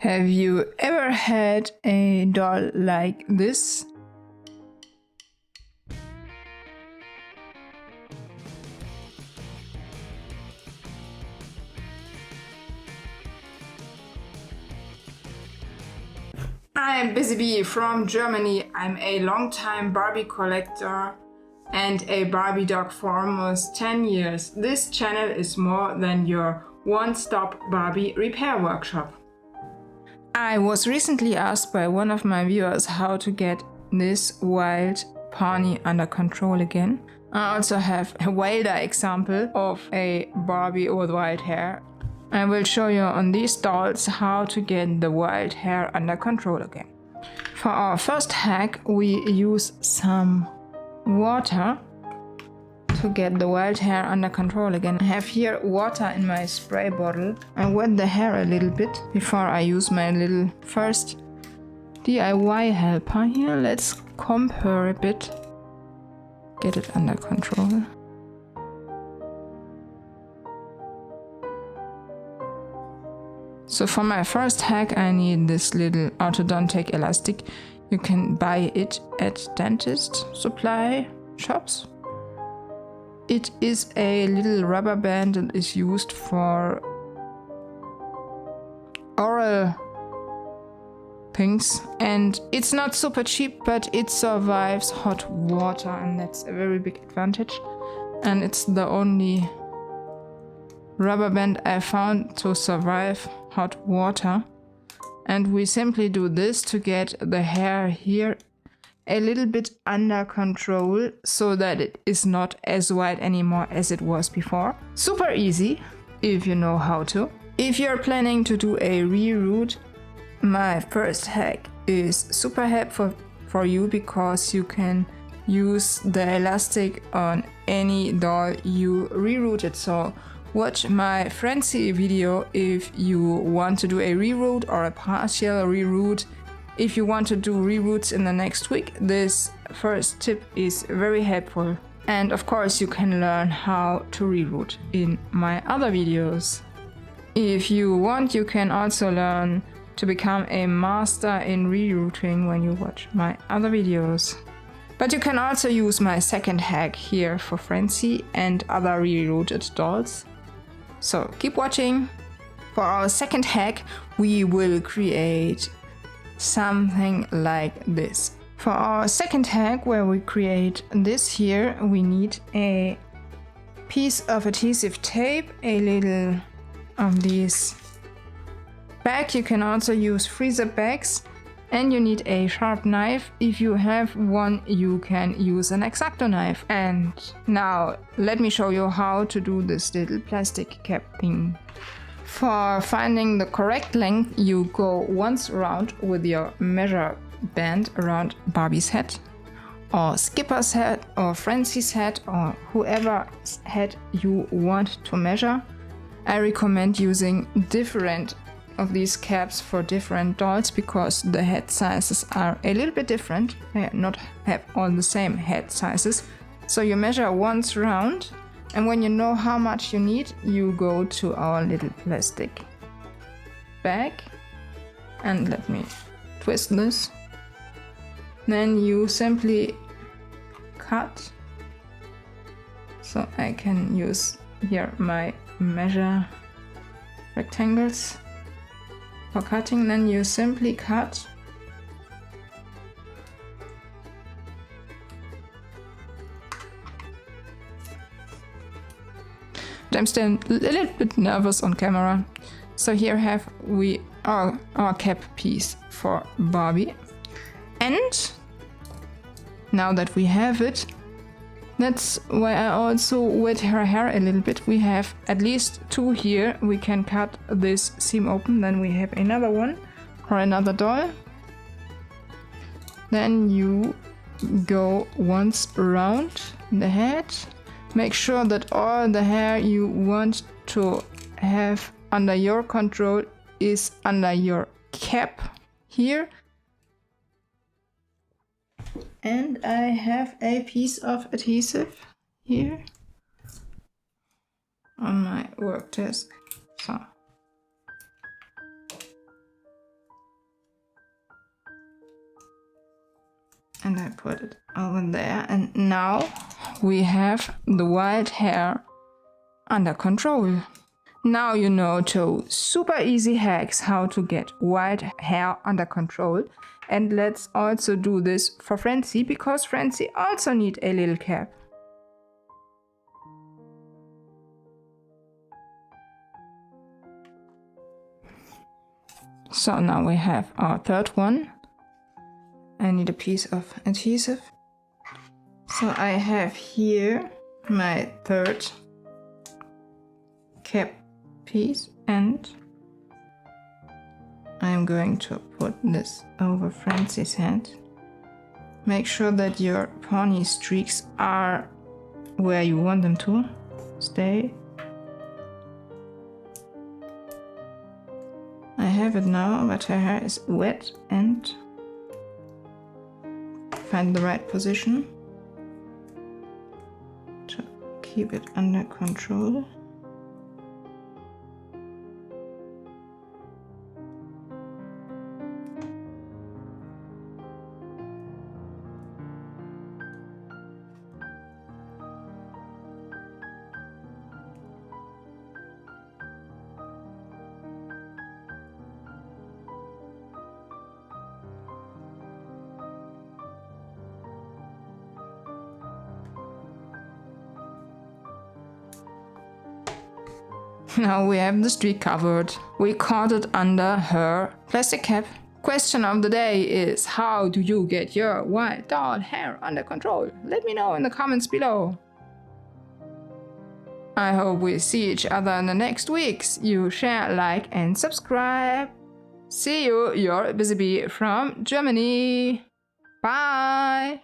Have you ever had a doll like this? I'm Busy Bee from Germany. I'm a long-time Barbie collector and a Barbie dog for almost 10 years. This channel is more than your one-stop Barbie repair workshop. I was recently asked by one of my viewers how to get this wild pony under control again. I also have a wilder example of a Barbie with wild hair. I will show you on these dolls how to get the wild hair under control again. For our first hack, we use some water to get the wild hair under control again. I have here water in my spray bottle. I wet the hair a little bit before I use my little first DIY helper here. Let's comb her a bit, get it under control. So for my first hack I need this little orthodontic elastic. You can buy it at dentist supply shops. It is a little rubber band that is used for oral things, and it's not super cheap, but it survives hot water, and that's a very big advantage. And it's the only rubber band I found to survive hot water. And we simply do this to get the hair here a little bit under control so that it is not as white anymore as it was before. Super easy if you know how to. If you're planning to do a reroot, my first hack is super helpful for you because you can use the elastic on any doll you rerouted. So watch my Francie video if you want to do a reroot or a partial reroot. If you want to do reroots in the next week, this first tip is very helpful. And of course you can learn how to reroot in my other videos. If you want, you can also learn to become a master in rerooting when you watch my other videos. But you can also use my second hack here for Francie and other rerooted dolls. So keep watching. For our second hack, we will create something like this. For our second hack, where we create this here, we need a piece of adhesive tape, a little of these bags. You can also use freezer bags, and you need a sharp knife. If you have one, you can use an X-Acto knife. And now let me show you how to do this little plastic cap thing. For finding the correct length, you go once around with your measure band around Barbie's head, or Skipper's head, or Francie's head, or whoever's head you want to measure. I recommend using different of these caps for different dolls because the head sizes are a little bit different. They not have all the same head sizes. So you measure once round, and when you know how much you need, you go to our little plastic bag, and let me twist this. Then you simply cut. So I can use here my measure rectangles for cutting. Then you simply cut. I'm still a little bit nervous on camera. So here have we our cap piece for Barbie. And now that we have it, that's why I also wet her hair a little bit. We have at least two here. We can cut this seam open. Then we have another one for another doll. Then you go once around the head. Make sure that all the hair you want to have under your control is under your cap here. And I have a piece of adhesive here on my work desk. So And I put it over there. And now we have the wild hair under control. Now you know 2 super easy hacks how to get wild hair under control. And let's also do this for Francie, because Francie also needs a little cap. So now we have our third one. I need a piece of adhesive. So I have here my third cap piece, and I'm going to put this over Francie's head. Make sure that your pony streaks are where you want them to stay. I have it now, but her hair is wet, and find the right position to keep it under control. Now we have the streak covered. We caught it under her plastic cap. Question of the day is, how do you get your wild doll hair under control? Let me know in the comments below. I hope we see each other in the next weeks. You share, like and subscribe. See you, your Busy Bee from Germany. Bye!